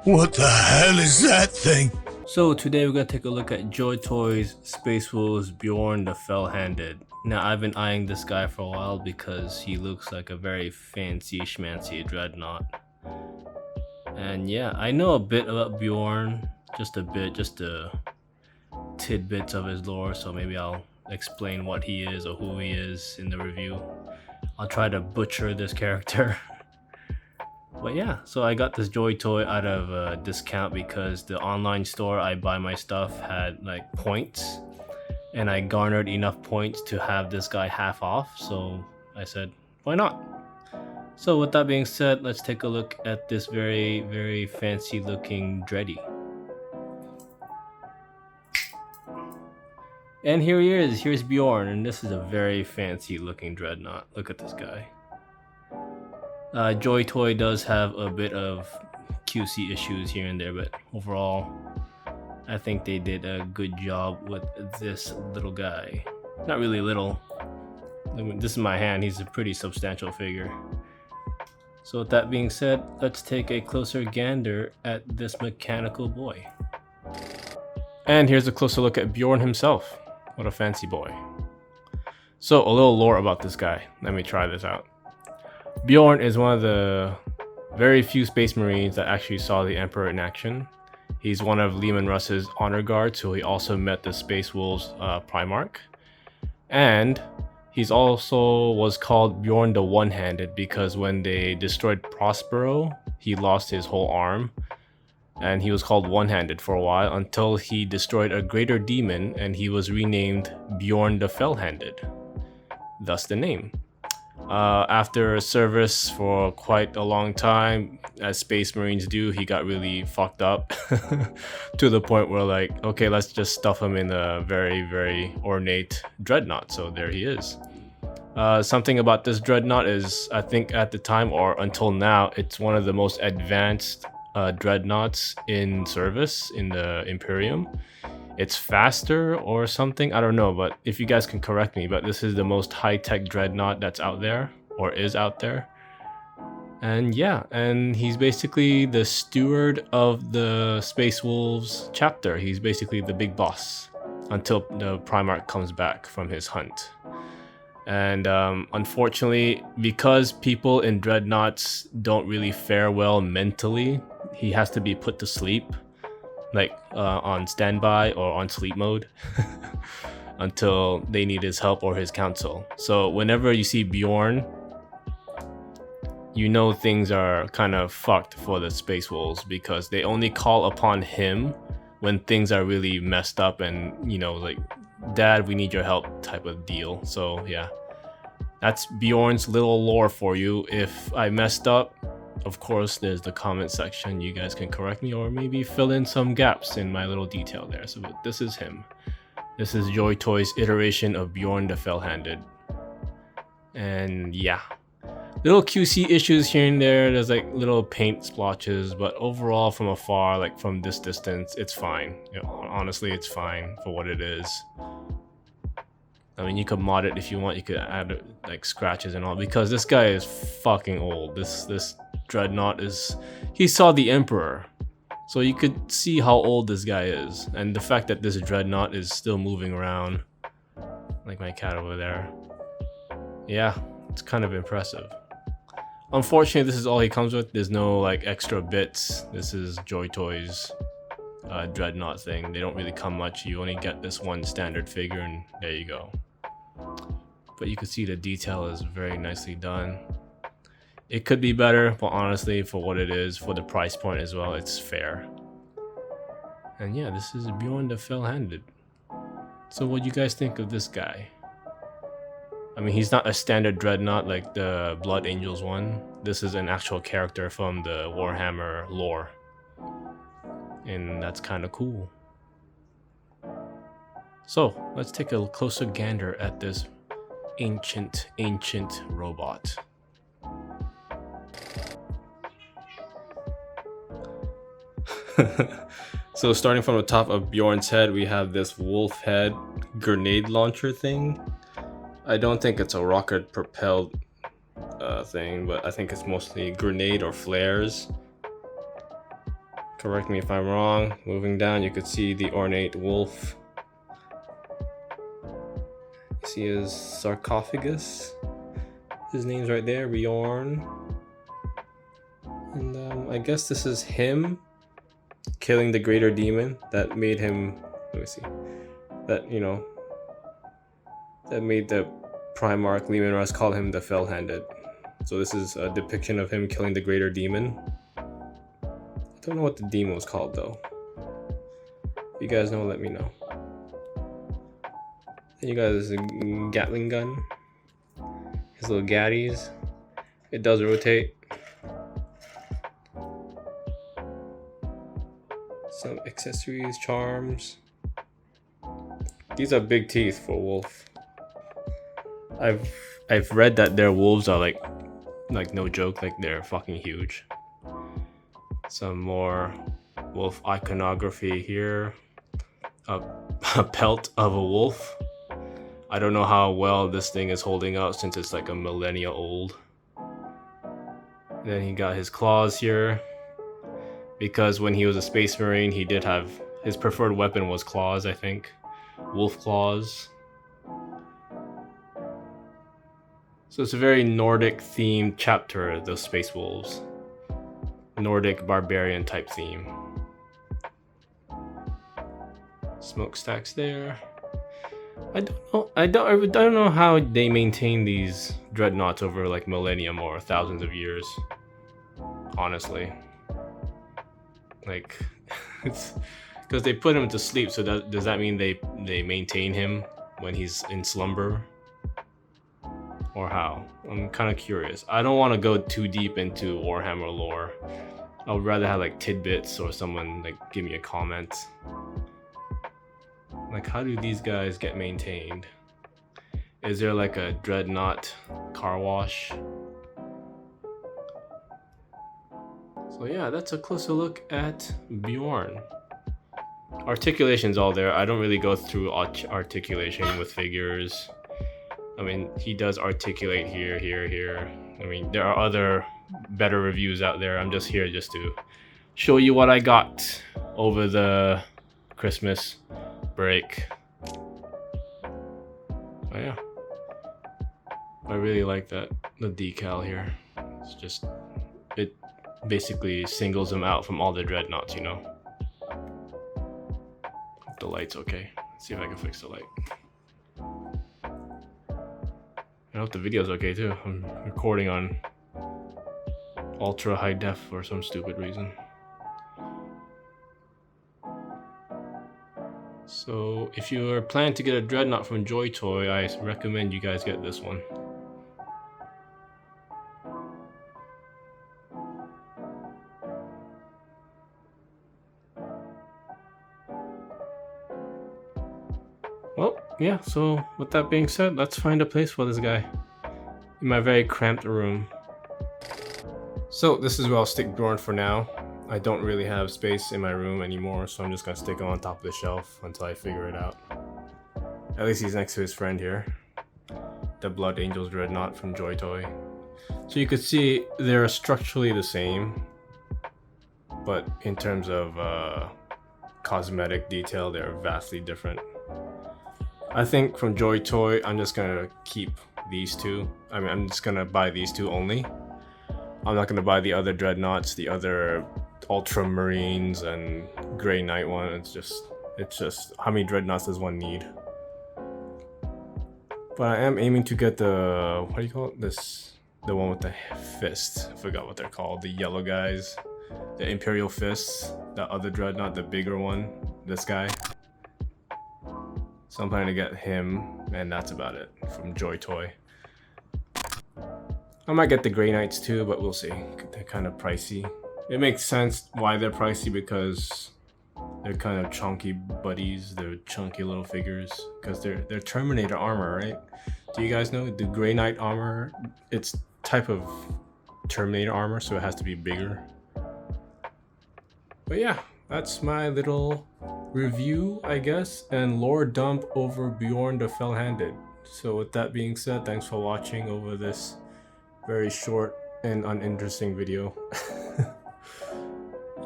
What the hell is that thing? So today we're gonna take a look at Joy Toy's Space Wolves Bjorn the Fell-Handed. Now I've been eyeing this guy for a while because he looks like a very fancy schmancy dreadnought. And yeah, I know a bit about Bjorn, just a bit, just the tidbits of his lore, so maybe I'll explain what he is or who he is in the review. I'll try to butcher this character. But yeah, so I got this Joy Toy out of a discount because the online store I buy my stuff had like points, and I garnered enough points to have this guy half off, so I said, why not? So with that being said, let's take a look at this very fancy looking Dreddy. And here he is, here's Bjorn, and this is a very fancy looking dreadnought. Look at this guy. Joy Toy does have a bit of QC issues here and there, but overall, I think they did a good job with this little guy. Not really little. I mean, this is my hand, he's a pretty substantial figure. So with that being said, let's take a closer gander at this mechanical boy. And here's a closer look at Bjorn himself. What a fancy boy. So a little lore about this guy. Let me try this out. Bjorn is one of the very few Space Marines that actually saw the Emperor in action. He's one of Lehman Russ's honor guard, so he also met the Space Wolves Primarch. And he's also was called Bjorn the One-Handed because when they destroyed Prospero, he lost his whole arm. And he was called One-Handed for a while until he destroyed a greater demon and he was renamed Bjorn the Fell-Handed. Thus the name. After service for quite a long time, as Space Marines do, he got really fucked up to the point where like, okay, let's just stuff him in a very ornate dreadnought. So there he is. Something about this dreadnought is, I think at the time or until now, it's one of the most advanced dreadnoughts in service in the Imperium. It's faster or something, I don't know, but if you guys can correct me, but this is the most high-tech dreadnought that's out there, or is out there. And yeah, and he's basically the steward of the Space Wolves chapter. He's basically the big boss until the Primarch comes back from his hunt. And unfortunately, because people in dreadnoughts don't really fare well mentally, he has to be put to sleep. Like on standby or on sleep mode until they need his help or his counsel. So whenever you see Bjorn, you know things are kind of fucked for the Space Wolves because they only call upon him when things are really messed up and, you know, like, Dad, we need your help type of deal. So yeah, that's Bjorn's little lore for you. If I messed up, of course, there's the comment section. You guys can correct me or maybe fill in some gaps in my little detail there. So this is him. This is Joy Toy's iteration of Bjorn the Fell-Handed. And yeah, little QC issues here and there. There's like little paint splotches, but overall from afar, like from this distance, it's fine. You know, honestly, it's fine for what it is. I mean, you could mod it if you want. You could add like scratches and all because this guy is fucking old. This dreadnought is, he saw the Emperor, so you could see how old this guy is, and the fact that this dreadnought is still moving around like my cat over there, yeah, it's kind of impressive. Unfortunately, this is all he comes with. There's no like extra bits. This is Joy Toy's dreadnought thing. They don't really come much. You only get this one standard figure and there you go. But you can see the detail is very nicely done. It could be better, but honestly, for what it is, for the price point as well, it's fair. And yeah, this is Bjorn the Fell-Handed. So what do you guys think of this guy? I mean, he's not a standard dreadnought like the Blood Angels one. This is an actual character from the Warhammer lore. And that's kind of cool. So let's take a closer gander at this ancient robot. So starting from the top of Bjorn's head, we have this wolf head grenade launcher thing. I don't think it's a rocket propelled thing, but I think it's mostly grenade or flares. Correct me if I'm wrong. Moving down, you could see the ornate wolf. See his sarcophagus. His name's right there, Bjorn. And I guess this is him killing the greater demon that made him. Let me see. That, you know, that made the Primarch Leman Russ call him the Fell-Handed. So this is a depiction of him killing the greater demon. I don't know what the demon was called though. If you guys know, let me know. And you guys, a Gatling gun. His little gaddies. It does rotate. Some accessories, charms. These are big teeth for a wolf. I've read that their wolves are like no joke, like they're fucking huge. Some more wolf iconography here. A pelt of a wolf. I don't know how well this thing is holding up since it's like a millennia old. Then he got his claws here. Because when he was a space marine, he did have his preferred weapon was claws, I think. Wolf claws. So it's a very Nordic themed chapter, those space wolves. Nordic barbarian type theme. Smokestacks there. I don't know how they maintain these dreadnoughts over like millennium or thousands of years. Honestly. Like, it's because they put him to sleep, so does that mean they maintain him when he's in slumber? Or how? I'm kind of curious. I don't want to go too deep into Warhammer lore. I would rather have like tidbits or someone like give me a comment. Like, how do these guys get maintained? Is there like a dreadnought car wash? So yeah, that's a closer look at Bjorn. Articulation's all there. I don't really go through articulation with figures. I mean, he does articulate here. I mean, there are other better reviews out there. I'm just here just to show you what I got over the Christmas break. Oh yeah. I really like that, the decal here. It's just, it basically singles him out from all the dreadnoughts, you know. Hope the light's okay. Let's see if I can fix the light. I hope the video's okay too. I'm recording on ultra high def for some stupid reason. So if you're planning to get a dreadnought from Joy Toy, I recommend you guys get this one. Well, yeah, so with that being said, let's find a place for this guy in my very cramped room. So this is where I'll stick Bjorn for now. I don't really have space in my room anymore, so I'm just gonna stick him on top of the shelf until I figure it out. At least he's next to his friend here, the Blood Angels Dreadnought from Joy Toy. So you could see they're structurally the same, but in terms of cosmetic detail, they're vastly different. I think from Joy Toy, I'm just gonna keep these two. I mean, I'm just gonna buy these two only. I'm not gonna buy the other dreadnoughts, the other Ultramarines and Grey Knight one. It's just how many dreadnoughts does one need? But I am aiming to get the, what do you call it? The one with the fist. I forgot what they're called. The yellow guys, the Imperial Fists. The other dreadnought, the bigger one. This guy. So I'm planning to get him, and that's about it from Joy Toy. I might get the Grey Knights too, but we'll see. They're kind of pricey. It makes sense why they're pricey because they're kind of chunky buddies. They're chunky little figures because they're Terminator armor, right? Do you guys know the Grey Knight armor? It's type of Terminator armor, so it has to be bigger. But yeah, that's my little review, I guess, and lore dump over Bjorn the Fell-Handed. So with that being said, thanks for watching over this very short and uninteresting video.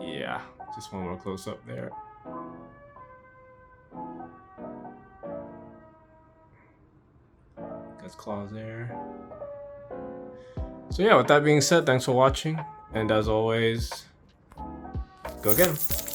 Yeah, Just one more close up there. Got claws there. So yeah, with that being said, thanks for watching, and as always, go get 'em.